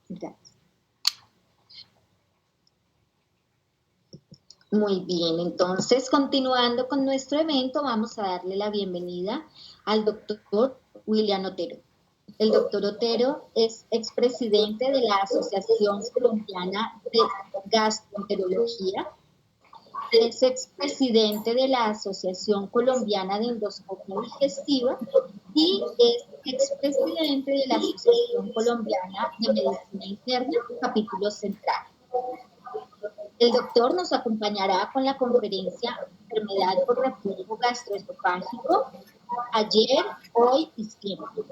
Gracias. Muy bien, entonces continuando con nuestro evento, vamos a darle la bienvenida al doctor William Otero. El doctor Otero es expresidente de la Asociación Colombiana de Gastroenterología, es expresidente de la Asociación Colombiana de Endoscopia Digestiva y es expresidente de la Asociación Colombiana de Medicina Interna, capítulo central. El doctor nos acompañará con la conferencia Enfermedad por reflujo gastroesofágico, ayer, hoy y siempre.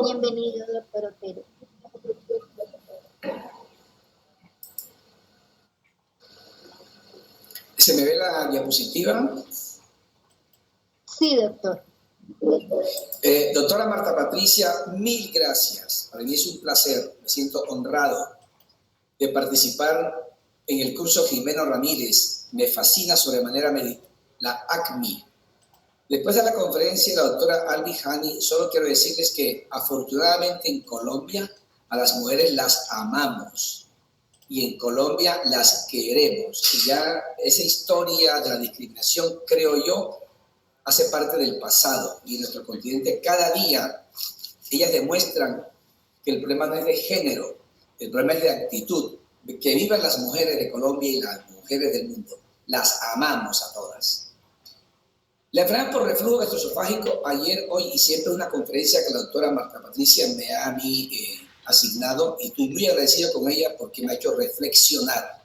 Bienvenido, doctor Otero. ¿Se me ve la diapositiva? Sí, doctor. Doctora Marta Patricia, mil gracias. Para mí es un placer, me siento honrado de participar en el curso Jimeno Ramírez. Me fascina sobremanera la ACMI. Después de la conferencia de la doctora Albi Hani, solo quiero decirles que afortunadamente en Colombia a las mujeres las amamos y en Colombia las queremos. Y ya esa historia de la discriminación, creo yo, hace parte del pasado y en nuestro continente cada día ellas demuestran que el problema no es de género, el problema es de actitud. Que vivan las mujeres de Colombia y las mujeres del mundo. Las amamos a todas. La enfermedad por reflujo gastroesofágico, ayer, hoy y siempre una conferencia que la doctora Marta Patricia me ha a mí asignado y estoy muy agradecido con ella porque me ha hecho reflexionar.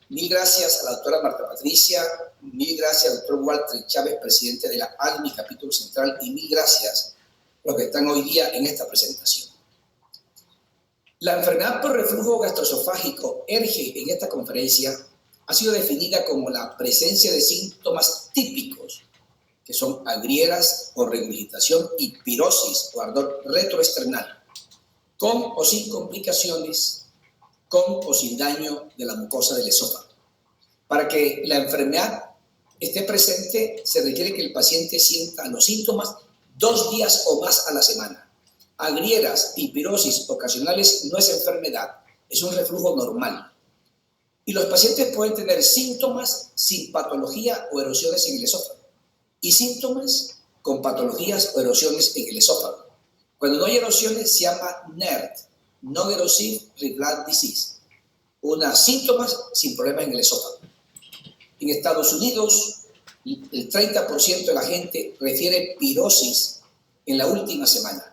Mil gracias a la doctora Marta Patricia, mil gracias al doctor Walter Chávez, presidente de la ALMI, capítulo central, y mil gracias a los que están hoy día en esta presentación. La enfermedad por reflujo gastroesofágico, ERGE, en esta conferencia, ha sido definida como la presencia de síntomas típicos, que son agrieras o regurgitación y pirosis o ardor retroesternal, con o sin complicaciones, con o sin daño de la mucosa del esófago. Para que la enfermedad esté presente, se requiere que el paciente sienta los síntomas 2 días o más a la semana. Agrieras y pirosis ocasionales no es enfermedad, es un reflujo normal. Y los pacientes pueden tener síntomas sin patología o erosiones en el esófago y síntomas con patologías o erosiones en el esófago. Cuando no hay erosiones se llama NERD, Non-Erosive Reflux Disease, unas síntomas sin problemas en el esófago. En Estados Unidos, el 30% de la gente refiere pirosis en la última semana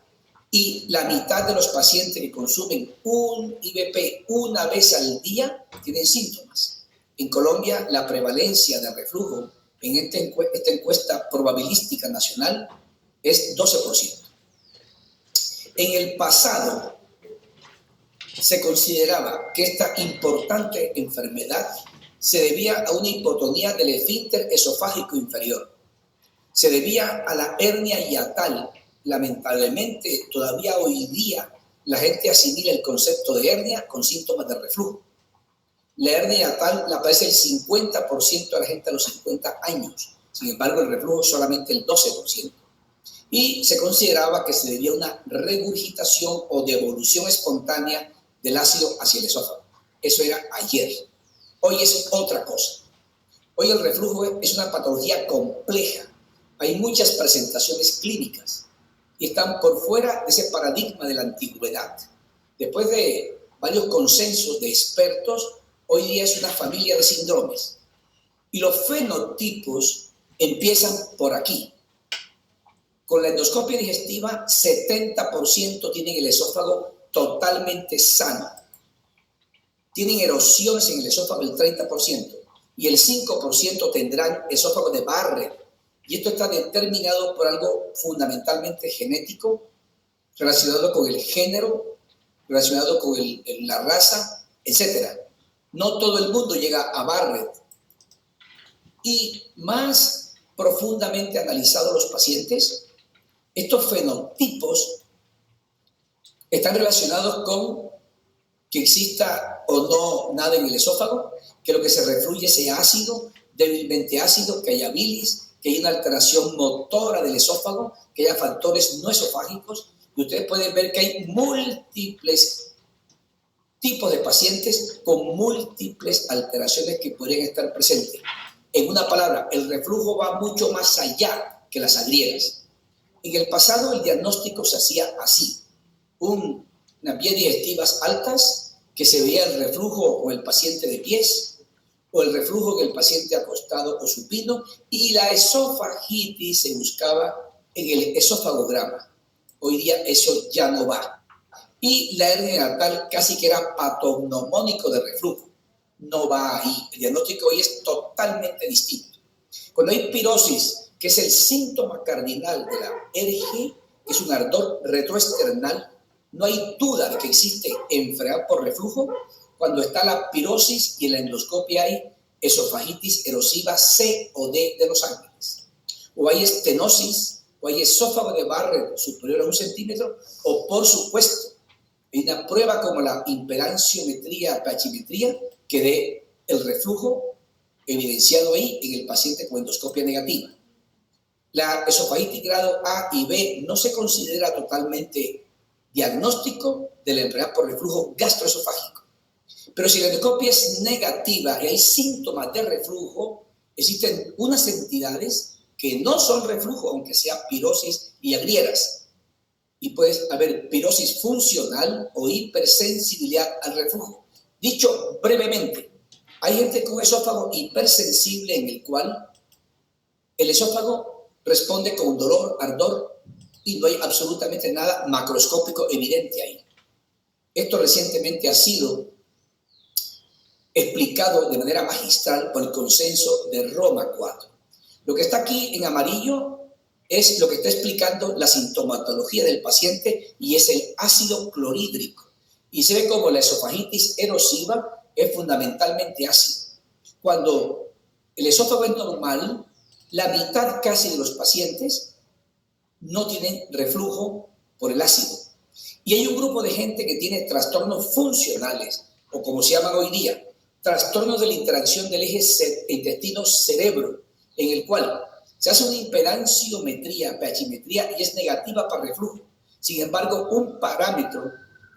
y la mitad de los pacientes que consumen un IBP una vez al día tienen síntomas. En Colombia, la prevalencia de reflujo en esta encuesta probabilística nacional es 12%. En el pasado, se consideraba que esta importante enfermedad se debía a una hipotonía del esfínter esofágico inferior. Se debía a la hernia hiatal. Lamentablemente, todavía hoy día la gente asimila el concepto de hernia con síntomas de reflujo. La hernia hiatal la padece el 50% de la gente a los 50 años. Sin embargo, el reflujo solamente el 12%. Y se consideraba que se debía a una regurgitación o devolución espontánea del ácido hacia el esófago. Eso era ayer. Hoy es otra cosa. Hoy el reflujo es una patología compleja. Hay muchas presentaciones clínicas y están por fuera de ese paradigma de la antigüedad. Después de varios consensos de expertos, hoy día es una familia de síndromes. Y los fenotipos empiezan por aquí. Con la endoscopia digestiva, 70% tienen el esófago totalmente sano. Tienen erosiones en el esófago el 30% y el 5% tendrán esófago de Barrett. Y esto está determinado por algo fundamentalmente genético, relacionado con el género, relacionado con la raza, etc. No todo el mundo llega a Barrett. Y más profundamente analizados los pacientes, estos fenotipos están relacionados con que exista o no nada en el esófago, que lo que se refluye sea ácido, débilmente ácido, que haya bilis, que haya una alteración motora del esófago, que haya factores no esofágicos. Y ustedes pueden ver que hay múltiples tipos de pacientes con múltiples alteraciones que podrían estar presentes. En una palabra, el reflujo va mucho más allá que las agriegas. En el pasado el diagnóstico se hacía así: unas vías digestivas altas, que se veía el reflujo o el paciente de pies, o el reflujo en el paciente acostado o supino, y la esofagitis se buscaba en el esofagograma. Hoy día eso ya no va. Y la hernia natal casi que era patognomónico de reflujo. No va ahí. El diagnóstico hoy es totalmente distinto. Cuando hay pirosis, que es el síntoma cardinal de la RG, que es un ardor retroesternal, no hay duda de que existe enfermedad por reflujo. Cuando está la pirosis y en la endoscopia hay esofagitis erosiva C o D de los ángeles. O hay estenosis, o hay esófago de Barrett superior a 1 centímetro, o por supuesto, hay una prueba como la imperanciometría, pH-metría, que dé el reflujo evidenciado ahí en el paciente con endoscopia negativa. La esofagitis grado A y B no se considera totalmente diagnóstico de la enfermedad por reflujo gastroesofágico. Pero si la endoscopia es negativa y hay síntomas de reflujo, existen unas entidades que no son reflujo, aunque sea pirosis y agrieras. Y puede haber pirosis funcional o hipersensibilidad al reflujo. Dicho brevemente, hay gente con esófago hipersensible en el cual el esófago responde con dolor, ardor, y no hay absolutamente nada macroscópico evidente ahí. Esto recientemente ha sido explicado de manera magistral por el consenso de Roma 4. Lo que está aquí en amarillo es lo que está explicando la sintomatología del paciente y es el ácido clorhídrico. Y se ve como la esofagitis erosiva es fundamentalmente ácido. Cuando el esófago es normal, la mitad casi de los pacientes no tienen reflujo por el ácido. Y hay un grupo de gente que tiene trastornos funcionales, o como se llaman hoy día, trastornos de la interacción del eje intestino-cerebro, en el cual se hace una imperanciometría, pH-metría, y es negativa para reflujo. Sin embargo, un parámetro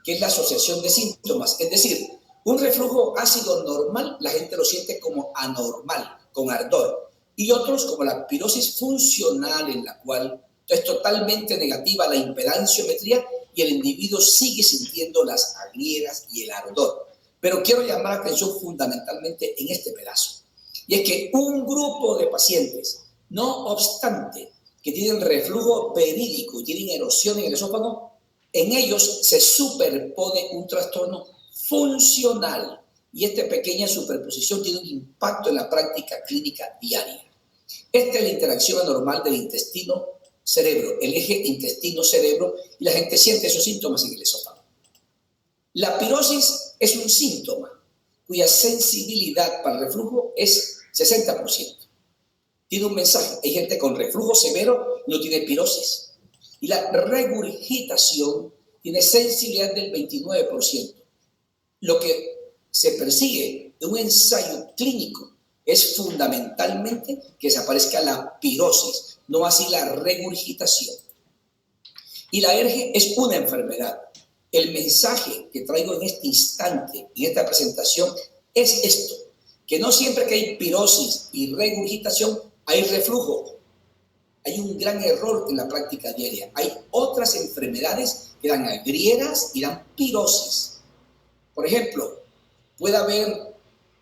que es la asociación de síntomas, es decir, un reflujo ácido normal, la gente lo siente como anormal, con ardor, y otros como la pirosis funcional, en la cual es totalmente negativa la imperanciometría y el individuo sigue sintiendo las agrieras y el ardor. Pero quiero llamar la atención fundamentalmente en este pedazo, y es que un grupo de pacientes, no obstante que tienen reflujo verídico y tienen erosión en el esófago, en ellos se superpone un trastorno funcional, y esta pequeña superposición tiene un impacto en la práctica clínica diaria. Esta es la interacción anormal del intestino-cerebro, el eje intestino-cerebro, y la gente siente esos síntomas en el esófago. La pirosis es un síntoma cuya sensibilidad para el reflujo es 60%. Tiene un mensaje. Hay gente con reflujo severo y no tiene pirosis. Y la regurgitación tiene sensibilidad del 29%. Lo que se persigue de un ensayo clínico es fundamentalmente que desaparezca la pirosis, no así la regurgitación. Y la ERGE es una enfermedad. El mensaje que traigo en este instante, en esta presentación, es esto: que no siempre que hay pirosis y regurgitación hay reflujo. Hay un gran error en la práctica diaria. Hay otras enfermedades que dan agrieras y dan pirosis. Por ejemplo, puede haber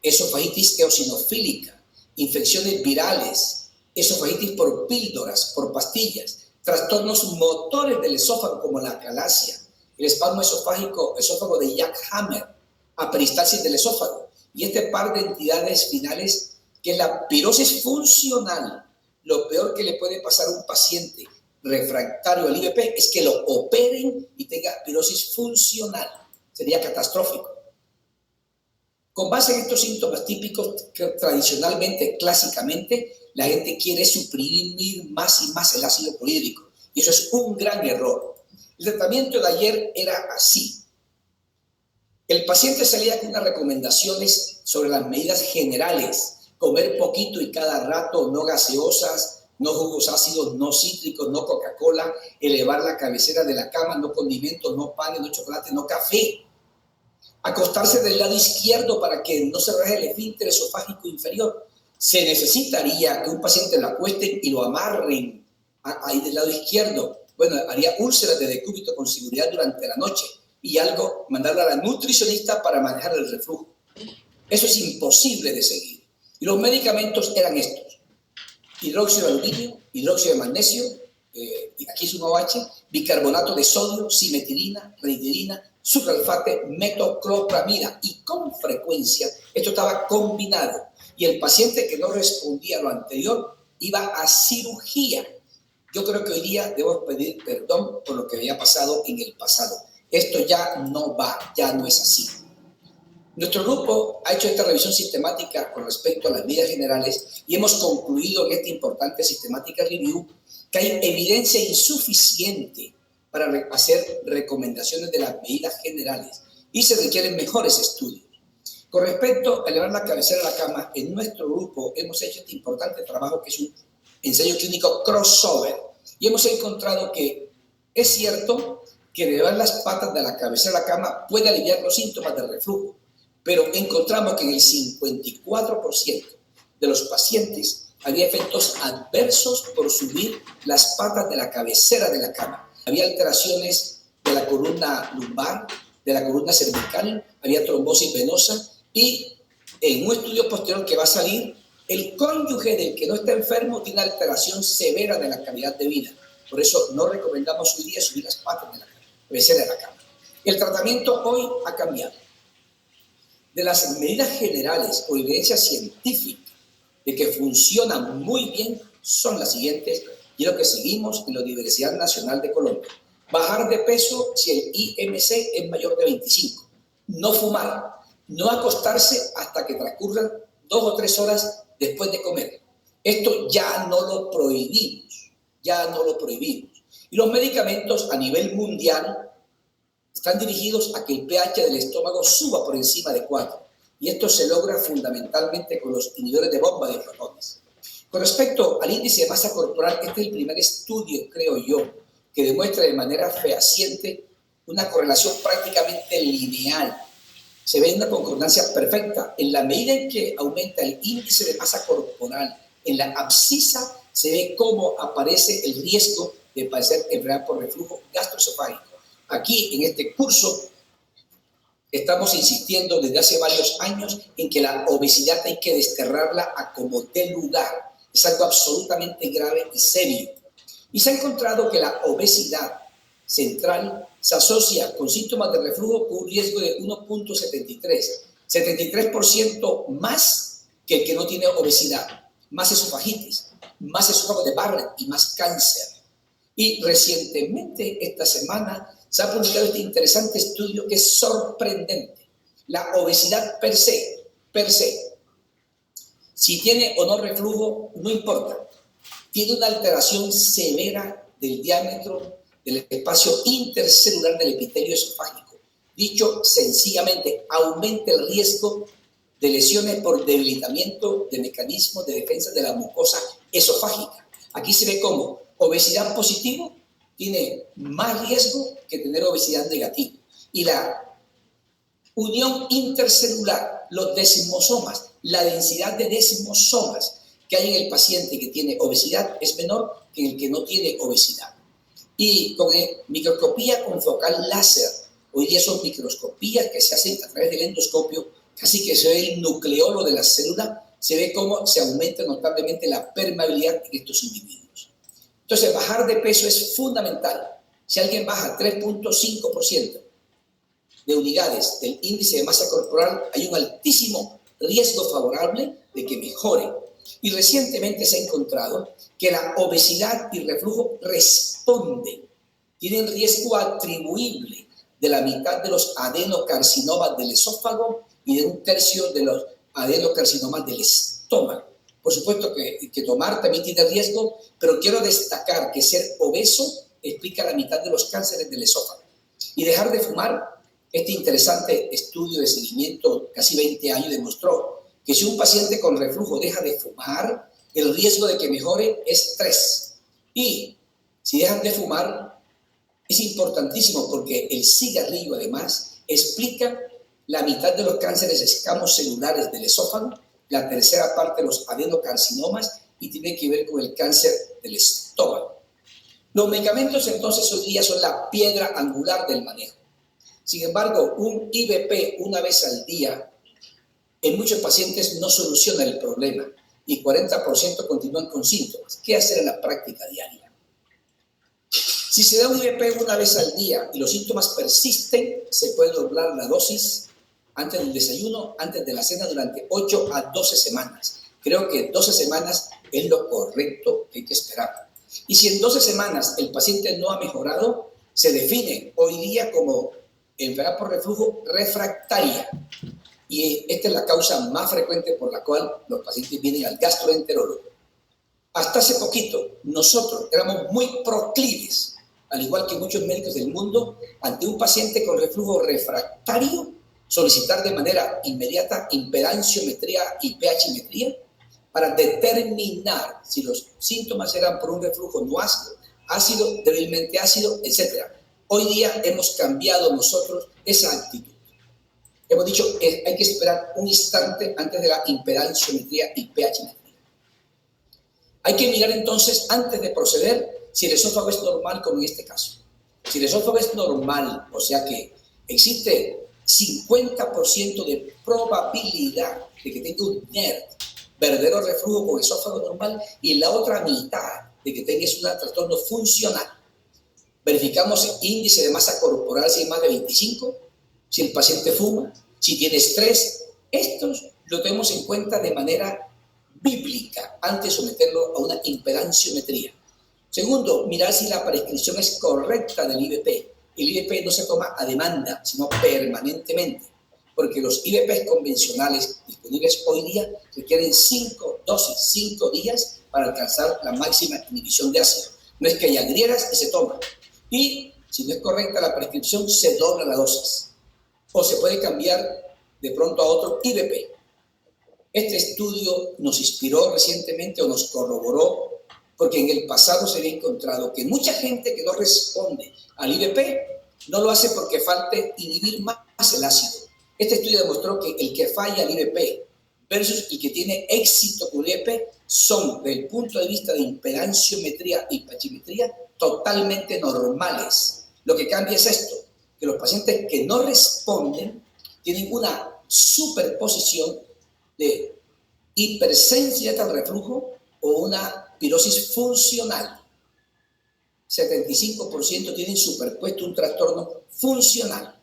esofagitis eosinofílica, infecciones virales, esofagitis por píldoras, por pastillas, trastornos motores del esófago como la acalasia, el espasmo esofágico, esófago de Jack Hammer, aperistasis del esófago, y este par de entidades finales que es la pirosis funcional. Lo peor que le puede pasar a un paciente refractario al IVP es que lo operen y tenga pirosis funcional. Sería catastrófico. Con base en estos síntomas típicos, que tradicionalmente, clásicamente, la gente quiere suprimir más y más el ácido clorhídrico. Y eso es un gran error. El tratamiento de ayer era así. El paciente salía con unas recomendaciones sobre las medidas generales: comer poquito y cada rato, no gaseosas, no jugos ácidos, no cítricos, no Coca-Cola, elevar la cabecera de la cama, no condimentos, no panes, no chocolate, no café. acostarse del lado izquierdo para que no se raje el esfínter esofágico inferior. Se necesitaría que un paciente lo acuesten y lo amarren ahí del lado izquierdo. Bueno, haría úlceras de decúbito con seguridad durante la noche y algo, mandarlo a la nutricionista para manejar el reflujo. Eso es imposible de seguir. Y los medicamentos eran estos: hidróxido de aluminio, hidróxido de magnesio, aquí es un OH, bicarbonato de sodio, simetilina, ranitidina, sucralfate, metoclopramida, y con frecuencia esto estaba combinado. Y el paciente que no respondía a lo anterior iba a cirugía. Yo creo que hoy día debo pedir perdón por lo que había pasado en el pasado. Esto ya no va, ya no es así. Nuestro grupo ha hecho esta revisión sistemática con respecto a las medidas generales y hemos concluido en esta importante sistemática review que hay evidencia insuficiente para hacer recomendaciones de las medidas generales y se requieren mejores estudios. Con respecto a elevar la cabecera a la cama, en nuestro grupo hemos hecho este importante trabajo que es un ensayo clínico crossover y hemos encontrado que es cierto que elevar las patas de la cabecera a la cama puede aliviar los síntomas del reflujo, pero encontramos que en el 54% de los pacientes había efectos adversos por subir las patas de la cabecera de la cama. Había alteraciones de la columna lumbar, de la columna cervical, había trombosis venosa y en un estudio posterior que va a salir, el cónyuge del que no está enfermo tiene alteración severa de la calidad de vida. Por eso no recomendamos hoy día subir las patas de la cabecera de la cama. El tratamiento hoy ha cambiado. De las medidas generales o evidencia científica de que funcionan muy bien son las siguientes y lo que seguimos en la Universidad Nacional de Colombia. Bajar de peso si el IMC es mayor de 25. No fumar. No acostarse hasta que transcurran 2 o 3 horas después de comer. Esto ya no lo prohibimos. Ya no lo prohibimos. Y los medicamentos a nivel mundial están dirigidos a que el pH del estómago suba por encima de 4. Y esto se logra fundamentalmente con los inhibidores de bomba de protones. Con respecto al índice de masa corporal, este es el primer estudio, creo yo, que demuestra de manera fehaciente una correlación prácticamente lineal. Se ve una concordancia perfecta. En la medida en que aumenta el índice de masa corporal en la abscisa, se ve cómo aparece el riesgo de padecer enfermedad por reflujo gastroesofágico. Aquí, en este curso, estamos insistiendo desde hace varios años en que la obesidad hay que desterrarla a como dé lugar. Es algo absolutamente grave y serio. Y se ha encontrado que la obesidad central se asocia con síntomas de reflujo con un riesgo de 1.73, 73% más que el que no tiene obesidad, más esofagitis, más esófago de Barrett y más cáncer. Y recientemente, esta semana, se ha publicado este interesante estudio que es sorprendente. La obesidad per se, si tiene o no reflujo, no importa. Tiene una alteración severa del diámetro del espacio intercelular del epitelio esofágico. Dicho sencillamente, aumenta el riesgo de lesiones por debilitamiento de mecanismos de defensa de la mucosa esofágica. Aquí se ve cómo obesidad positivo tiene más riesgo que tener obesidad negativa. Y la unión intercelular, los desmosomas, la densidad de desmosomas que hay en el paciente que tiene obesidad es menor que en el que no tiene obesidad. Y con microscopía con focal láser, hoy día son microscopías que se hacen a través del endoscopio, casi que se ve el nucleolo de la célula, se ve cómo se aumenta notablemente la permeabilidad en estos individuos. Entonces, bajar de peso es fundamental. Si alguien baja 3.5% de unidades del índice de masa corporal, hay un altísimo riesgo favorable de que mejore. Y recientemente se ha encontrado que la obesidad y reflujo responden, tienen riesgo atribuible de la mitad de los adenocarcinomas del esófago y de 1/3 de los adenocarcinomas del estómago. Por supuesto que tomar también tiene riesgo, pero quiero destacar que ser obeso explica la mitad de los cánceres del esófago. Y dejar de fumar, este interesante estudio de seguimiento, casi 20 años, demostró que si un paciente con reflujo deja de fumar, el riesgo de que mejore es 3. Y si dejan de fumar, es importantísimo porque el cigarrillo además explica la mitad de los cánceres escamos celulares del esófago, la tercera parte de los adenocarcinomas y tiene que ver con el cáncer del estómago. Los medicamentos entonces hoy día son la piedra angular del manejo. Sin embargo, un IVP una vez al día en muchos pacientes no soluciona el problema y 40% continúan con síntomas. ¿Qué hacer en la práctica diaria? Si se da un IVP una vez al día y los síntomas persisten, se puede doblar la dosis antes del desayuno, antes de la cena, durante 8 a 12 semanas. Creo que 12 semanas es lo correcto que hay que esperar. Y si en 12 semanas el paciente no ha mejorado, se define hoy día como enfermedad por reflujo refractaria. Y esta es la causa más frecuente por la cual los pacientes vienen al gastroenterólogo. Hasta hace poquito, nosotros éramos muy proclives, al igual que muchos médicos del mundo, ante un paciente con reflujo refractario, solicitar de manera inmediata impedanciometría y pHmetría para determinar si los síntomas eran por un reflujo no ácido, ácido, débilmente ácido, etc. Hoy día hemos cambiado nosotros esa actitud. Hemos dicho que hay que esperar un instante antes de la impedanciometría y pHmetría. Hay que mirar entonces, antes de proceder, si el esófago es normal, como en este caso. Si el esófago es normal, o sea que existe 50% de probabilidad de que tenga un NERD, verdadero reflujo con esófago normal, y la otra mitad de que tenga un trastorno funcional. Verificamos el índice de masa corporal, si es más de 25, si el paciente fuma, si tiene estrés. Estos lo tenemos en cuenta de manera bíblica antes de someterlo a una impedanciometría. Segundo, mirar si la prescripción es correcta del IVP. El IVP no se toma a demanda, sino permanentemente, porque los IVPs convencionales disponibles hoy día requieren 5 dosis, 5 días para alcanzar la máxima inhibición de ácido. No es que haya griegas y se toma. Y si no es correcta la prescripción, se dobla la dosis. O se puede cambiar de pronto a otro IVP. Este estudio nos inspiró recientemente o nos corroboró porque en el pasado se había encontrado que mucha gente que no responde al IVP no lo hace porque falte inhibir más el ácido. Este estudio demostró que el que falla al IVP versus el que tiene éxito con el IVP son, desde el punto de vista de impedanciometría y pHmetría, totalmente normales. Lo que cambia es esto, que los pacientes que no responden tienen una superposición de hipersensibilidad al reflujo o una pirosis funcional. 75% tienen superpuesto un trastorno funcional.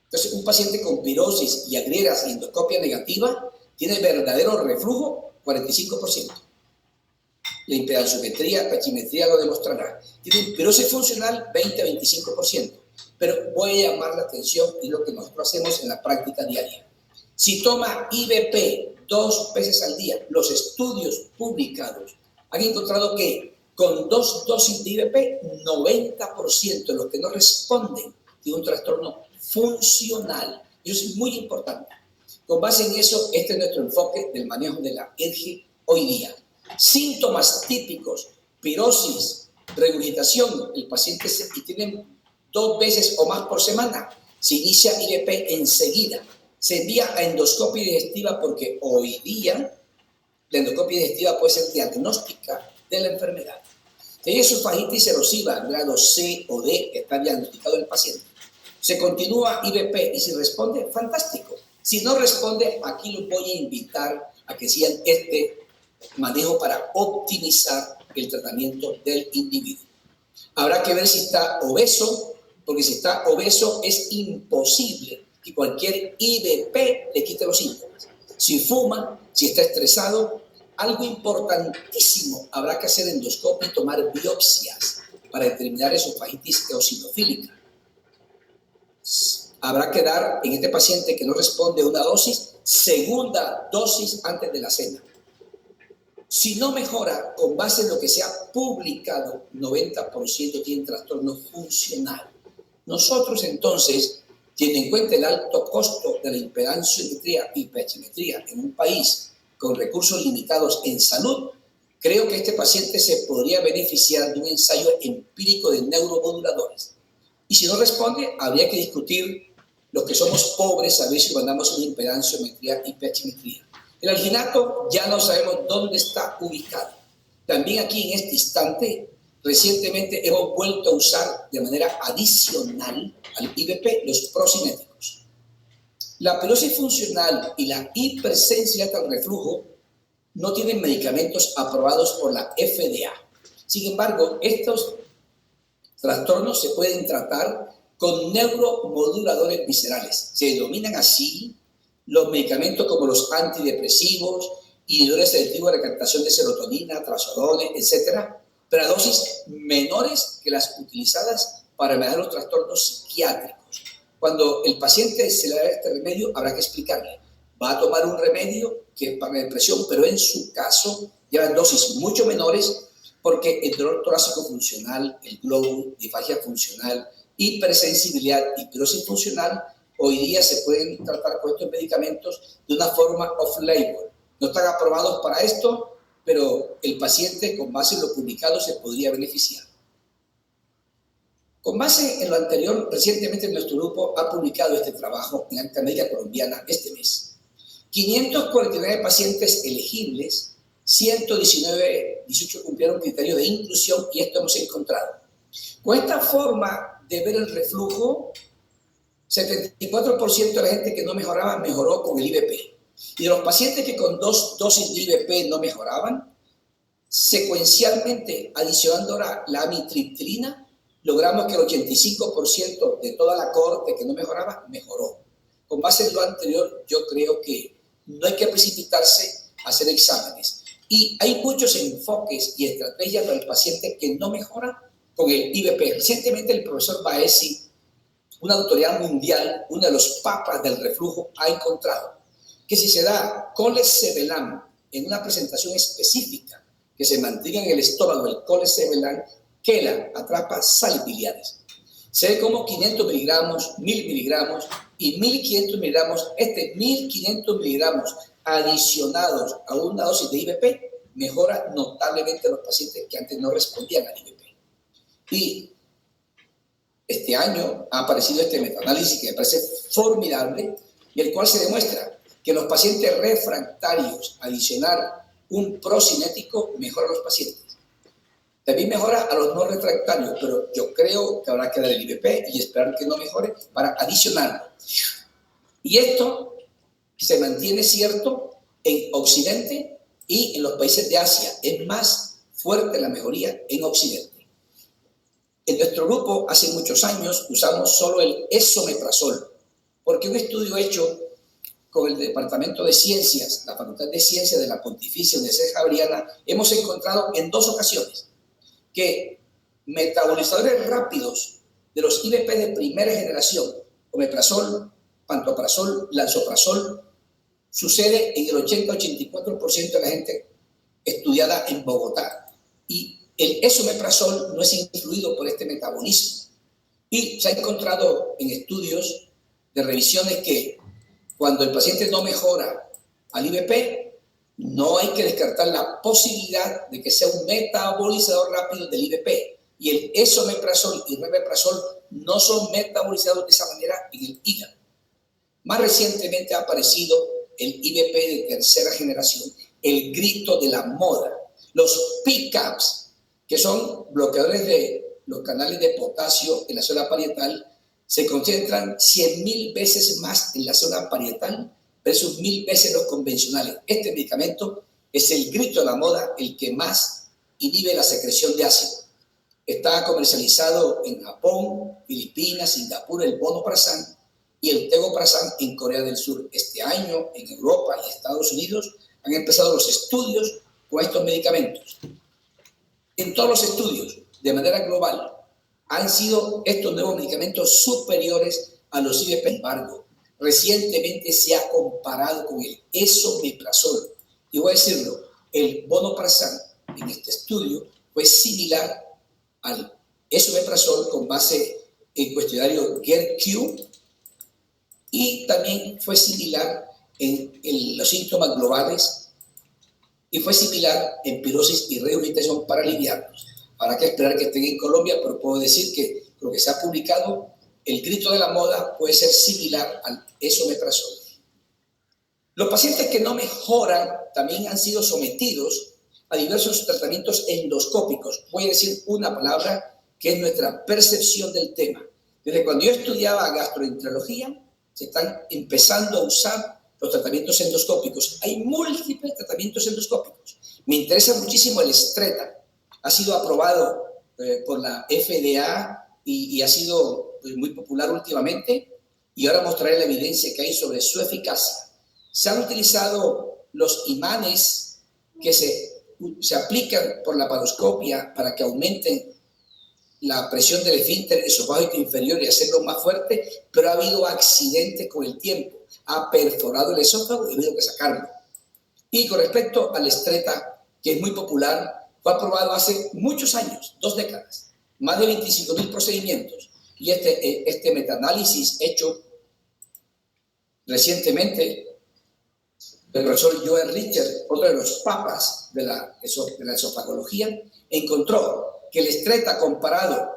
Entonces, un paciente con pirosis y agriegas y endoscopia negativa tiene verdadero reflujo, 45%. La impedanciometría, pHmetría lo demostrará. Tiene pirosis funcional, 20-25%. Pero voy a llamar la atención y lo que nosotros hacemos en la práctica diaria. Si toma IVP 2 veces al día, los estudios publicados han encontrado que con 2 dosis de IVP, 90% de los que no responden tienen un trastorno funcional. Eso es muy importante. Con base en eso, este es nuestro enfoque del manejo de la ERGI hoy día. Síntomas típicos, pirosis, regurgitación, el paciente tiene 2 veces o más por semana, se inicia IVP enseguida. Se envía a endoscopia digestiva porque hoy día la endoscopia digestiva puede ser diagnóstica de la enfermedad. Si hay esofagitis erosiva, grado C o D, que está diagnosticado el paciente, se continúa IVP y si responde, fantástico. Si no responde, aquí los voy a invitar a que sigan este manejo para optimizar el tratamiento del individuo. Habrá que ver si está obeso, porque si está obeso es imposible que cualquier IVP le quite los síntomas. Si fuma, si está estresado, algo importantísimo, habrá que hacer endoscopia y tomar biopsias para determinar esofagitis eosinofílica. Habrá que dar en este paciente que no responde una dosis, segunda dosis antes de la cena. Si no mejora, con base en lo que se ha publicado, 90% tienen trastorno funcional. Nosotros entonces, teniendo en cuenta el alto costo de la impedanciometría y pHmetría en un país con recursos limitados en salud, creo que este paciente se podría beneficiar de un ensayo empírico de neuromoduladores. Y si no responde, habría que discutir los que somos pobres a veces mandamos una impedanciometría y pH-metría. El alginato ya no sabemos dónde está ubicado. También aquí en este instante, recientemente hemos vuelto a usar de manera adicional al IVP los procinéticos. La pirosis funcional y la hipersensibilidad al reflujo no tienen medicamentos aprobados por la FDA. Sin embargo, estos trastornos se pueden tratar con neuromoduladores viscerales. Se denominan así los medicamentos como los antidepresivos, inhibidores selectivos de recaptación de serotonina, trazodone, etc., pero a dosis menores que las utilizadas para manejar los trastornos psiquiátricos. Cuando el paciente se le da este remedio, habrá que explicarle. Va a tomar un remedio que es para la depresión, pero en su caso llevan dosis mucho menores porque el dolor torácico funcional, el globo, disfagia funcional, hipersensibilidad y pirosis funcional, hoy día se pueden tratar con estos medicamentos de una forma off-label. No están aprobados para esto, pero el paciente, con base en lo publicado, se podría beneficiar. Con base en lo anterior, recientemente nuestro grupo ha publicado este trabajo en Acta Médica Colombiana este mes. 549 pacientes elegibles, 18 cumplieron criterios de inclusión y esto hemos encontrado. Con esta forma de ver el reflujo, 74% de la gente que no mejoraba, mejoró con el IVP. Y de los pacientes que con 2 dosis de IVP no mejoraban, secuencialmente, adicionando ahora la amitriptilina, logramos que el 85% de toda la cohorte que no mejoraba, mejoró. Con base en lo anterior, yo creo que no hay que precipitarse a hacer exámenes. Y hay muchos enfoques y estrategias para el paciente que no mejora con el IVP. Recientemente el profesor Baesi, una autoridad mundial, uno de los papas del reflujo, ha encontrado que si se da colesevelam en una presentación específica que se mantenga en el estómago, el colesevelam, queda, atrapa sales biliares. Se ve como 500 miligramos, 1000 miligramos y 1500 miligramos, 1500 miligramos adicionados a una dosis de IVP, mejora notablemente a los pacientes que antes no respondían al IVP. Y este año ha aparecido este metaanálisis que me parece formidable, y el cual se demuestra que los pacientes refractarios, adicionar un procinético, mejora a los pacientes. También mejora a los no refractarios, pero yo creo que habrá que dar el IVP y esperar que no mejore para adicionarlo. Y esto se mantiene cierto en Occidente y en los países de Asia. Es más fuerte la mejoría en Occidente. En nuestro grupo, hace muchos años, usamos solo el esomeprazol, porque un estudio hecho con el Departamento de Ciencias, la Facultad de Ciencias de la Pontificia Universidad Javeriana, hemos encontrado en 2 ocasiones que metabolizadores rápidos de los IVP de primera generación, omeprazol, pantoprazol, lansoprazol, sucede en el 80-84% de la gente estudiada en Bogotá. Y el esomeprazol no es influido por este metabolismo. Y se ha encontrado en estudios de revisiones que cuando el paciente no mejora al IVP, no hay que descartar la posibilidad de que sea un metabolizador rápido del IVP. Y el esomeprazol y remeprazol no son metabolizados de esa manera en el hígado. Más recientemente ha aparecido el IVP de tercera generación, el grito de la moda, los PCABs, que son bloqueadores de los canales de potasio en la zona parietal, se concentran 100.000 veces más en la zona parietal versus 1000 veces los convencionales. Este medicamento es el grito de la moda, el que más inhibe la secreción de ácido. Está comercializado en Japón, Filipinas, Singapur, el vonoprazan y el tegoprazan en Corea del Sur. Este año, en Europa y Estados Unidos, han empezado los estudios con estos medicamentos. En todos los estudios, de manera global, han sido estos nuevos medicamentos superiores a los IVP. Sin embargo, recientemente se ha comparado con el esomeprazol. Y voy a decirlo, el vonoprazan en este estudio fue similar al esomeprazol con base en cuestionario GERQ y también fue similar en los síntomas globales y fue similar en pirosis y rehabilitación para aliviarlos. Habrá que esperar que estén en Colombia, pero puedo decir que lo que se ha publicado el grito de la moda puede ser similar al esomeprazol. Los pacientes que no mejoran también han sido sometidos a diversos tratamientos endoscópicos. Voy a decir una palabra que es nuestra percepción del tema. Desde cuando yo estudiaba gastroenterología, se están empezando a usar los tratamientos endoscópicos. Hay múltiples tratamientos endoscópicos. Me interesa muchísimo el Stretta. Ha sido aprobado por la FDA y ha sido muy popular últimamente. Y ahora mostraré la evidencia que hay sobre su eficacia. Se han utilizado los imanes que se aplican por la paroscopia para que aumenten la presión del esfínter esofágico inferior y hacerlo más fuerte, pero ha habido accidentes con el tiempo. Ha perforado el esófago y ha habido que sacarlo. Y con respecto al Stretta, que es muy popular, fue aprobado hace muchos años, 2 décadas, más de 25.000 procedimientos. Y este metaanálisis hecho recientemente, el profesor Joel Richard, otro de los papas de la esofagología, encontró que el Stretta comparado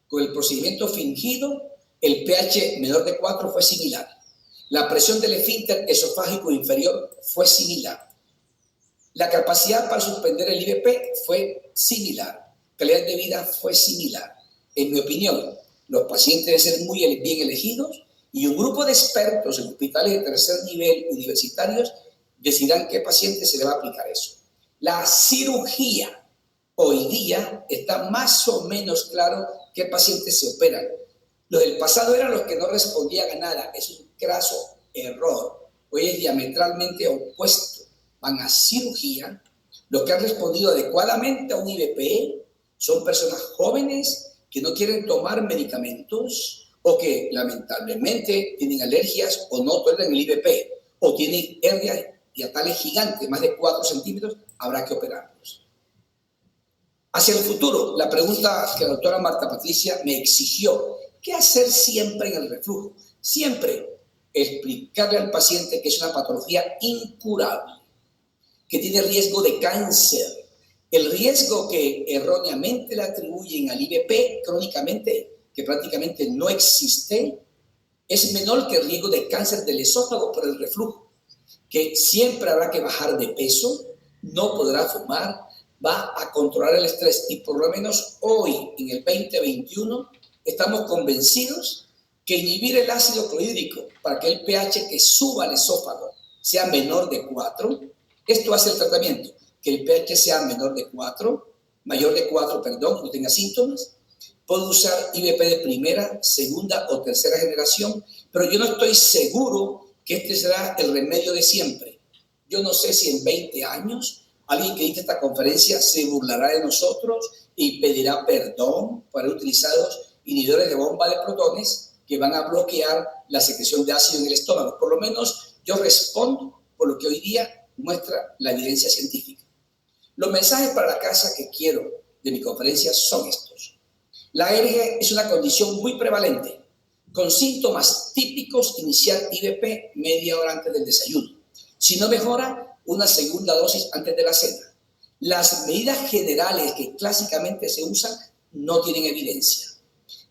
con el procedimiento fingido, el pH menor de 4 fue similar. La presión del esfínter esofágico inferior fue similar. La capacidad para suspender el IVP fue similar. Calidad de vida fue similar. En mi opinión, los pacientes deben ser muy bien elegidos y un grupo de expertos en hospitales de tercer nivel universitarios decidirán qué paciente se le va a aplicar eso. La cirugía hoy día está más o menos claro qué pacientes se operan. Los del pasado eran los que no respondían a nada. Es un craso error. Hoy es diametralmente opuesto. Van a cirugía. Los que han respondido adecuadamente a un IVP son personas jóvenes que no quieren tomar medicamentos o que lamentablemente tienen alergias o no toleran el IVP o tienen hernias diatales gigantes, más de 4 centímetros, habrá que operarlos. Hacia el futuro, la pregunta que la doctora Marta Patricia me exigió, ¿qué hacer siempre en el reflujo? Siempre explicarle al paciente que es una patología incurable, que tiene riesgo de cáncer. El riesgo que erróneamente le atribuyen al IVP crónicamente, que prácticamente no existe, es menor que el riesgo de cáncer del esófago por el reflujo, que siempre habrá que bajar de peso, no podrá fumar, va a controlar el estrés y por lo menos hoy, en el 2021, estamos convencidos que inhibir el ácido clorhídrico para que el pH que suba al esófago sea menor de 4, esto hace el tratamiento, que el pH sea mayor de 4, no tenga síntomas. Puedo usar IVP de primera, segunda o tercera generación, pero yo no estoy seguro que este será el remedio de siempre. Yo no sé si en 20 años alguien que dicte esta conferencia se burlará de nosotros y pedirá perdón por haber utilizado inhibidores de bomba de protones que van a bloquear la secreción de ácido en el estómago. Por lo menos yo respondo por lo que hoy día muestra la evidencia científica. Los mensajes para la casa que quiero de mi conferencia son estos. La alergia es una condición muy prevalente. Con síntomas típicos, iniciar IVP media hora antes del desayuno. Si no mejora, una segunda dosis antes de la cena. Las medidas generales que clásicamente se usan no tienen evidencia.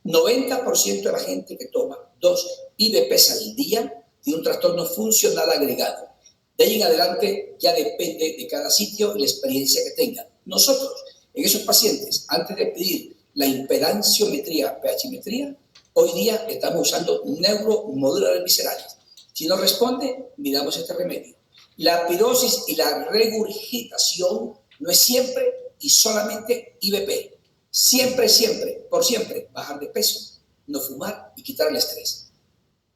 90% de la gente que toma 2 IVPs al día tiene un trastorno funcional agregado. De ahí en adelante ya depende de cada sitio y la experiencia que tengan. Nosotros, en esos pacientes, antes de pedir la impedanciometría, pHmetría, hoy día estamos usando neuromoduladores viscerales. Si no responde, miramos este remedio. La pirosis y la regurgitación no es siempre y solamente IVP. Siempre, por siempre, bajar de peso, no fumar y quitar el estrés.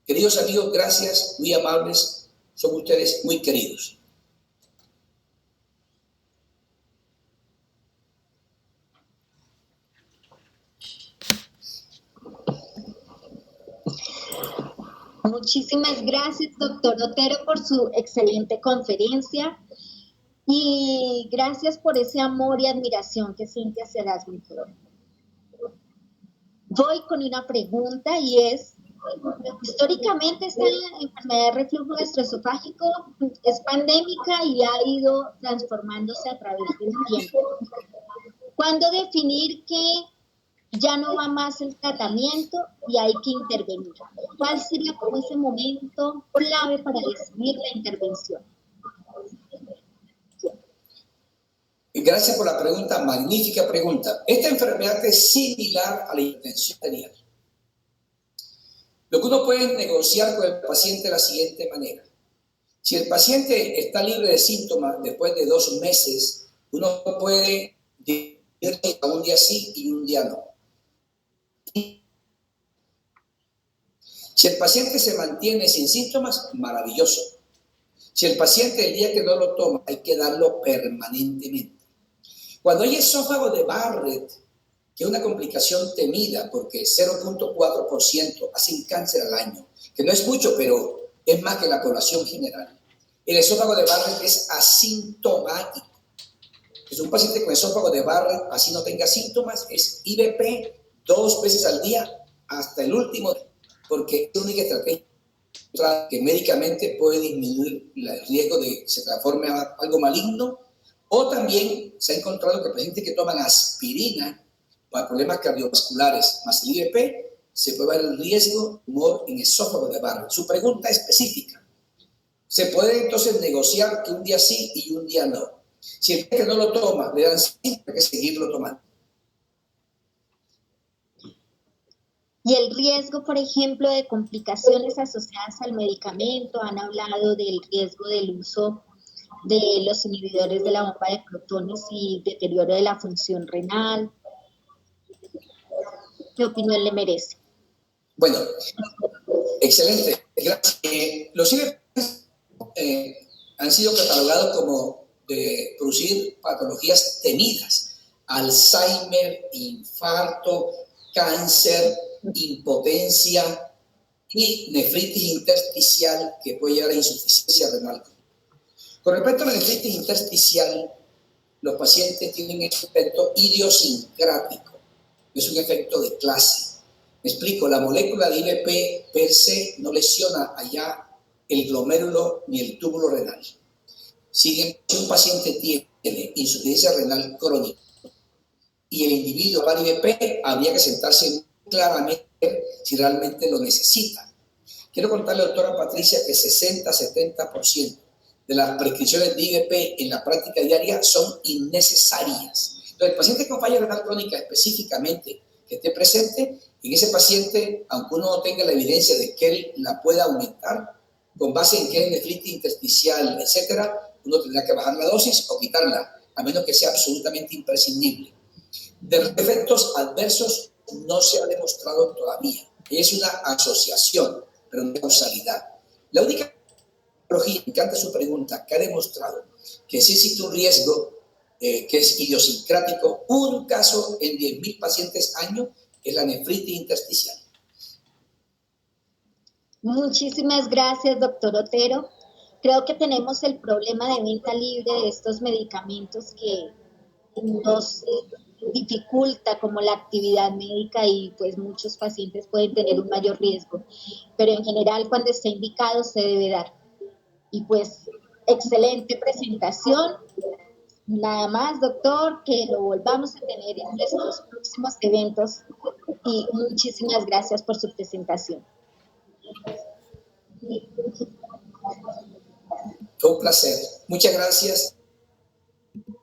Queridos amigos, gracias, muy amables, son ustedes muy queridos. Muchísimas gracias, doctor Otero, por su excelente conferencia y gracias por ese amor y admiración que siente hacia Erasmo. Voy con una pregunta y es, históricamente esta enfermedad de reflujo gastroesofágico es pandémica y ha ido transformándose a través del tiempo. ¿Cuándo definir que ya no va más el tratamiento y hay que intervenir. ¿Cuál sería como ese momento clave para decidir la intervención? Gracias por la pregunta, magnífica pregunta. Esta enfermedad es similar a la hipertensión arterial. Lo que uno puede negociar con el paciente de la siguiente manera. Si el paciente está libre de síntomas después de 2 meses, uno puede dividirlo a un día sí y un día no. Si el paciente se mantiene sin síntomas, maravilloso. Si el paciente el día que no lo toma, hay que darlo permanentemente. Cuando hay esófago de Barrett, que es una complicación temida porque 0.4% hacen cáncer al año, que no es mucho, pero es más que la población general. El esófago de Barrett es asintomático. Es un paciente con esófago de Barrett, así no tenga síntomas, es IVP 2 veces al día hasta el último, porque es la única estrategia que médicamente puede disminuir el riesgo de que se transforme a algo maligno. O también se ha encontrado que pacientes que toman aspirina para problemas cardiovasculares más el IVP, se puede ver el riesgo de tumor en esófago de Barrett. Su pregunta específica. Se puede entonces negociar que un día sí y un día no. Si el que no lo toma le dan siempre hay que seguirlo tomando. Y el riesgo, por ejemplo, de complicaciones asociadas al medicamento, han hablado del riesgo del uso de los inhibidores de la bomba de protones y deterioro de la función renal. ¿Qué opinión le merece? Bueno, excelente. Gracias. Los IVP han sido catalogados como de producir patologías temidas: Alzheimer, infarto, cáncer, impotencia y nefritis intersticial que puede llevar a insuficiencia renal. Con respecto a la nefritis intersticial, los pacientes tienen un efecto idiosincrático, es un efecto de clase. Me explico, la molécula de IVP per se no lesiona allá el glomérulo ni el túbulo renal. Si un paciente tiene insuficiencia renal crónica y el individuo va al IVP, habría que sentarse claramente si realmente lo necesita. Quiero contarle, doctora Patricia, que 60-70% de las prescripciones de IVP en la práctica diaria son innecesarias. Entonces, el paciente con falla renal crónica específicamente que esté presente, en ese paciente, aunque uno no tenga la evidencia de que él la pueda aumentar, con base en que es nefritis intersticial, etcétera, uno tendrá que bajar la dosis o quitarla, a menos que sea absolutamente imprescindible. De efectos adversos no se ha demostrado todavía. Es una asociación, pero no causalidad. La única patología, me encanta su pregunta, que ha demostrado que sí existe un riesgo que es idiosincrático, un caso en 10.000 pacientes año, es la nefritis intersticial. Muchísimas gracias, doctor Otero. Creo que tenemos el problema de venta libre de estos medicamentos que nos dificulta como la actividad médica y pues muchos pacientes pueden tener un mayor riesgo, pero en general cuando está indicado se debe dar. Y pues excelente presentación. Nada más, doctor, que lo volvamos a tener en nuestros próximos eventos y muchísimas gracias por su presentación. Fue un placer. Muchas gracias.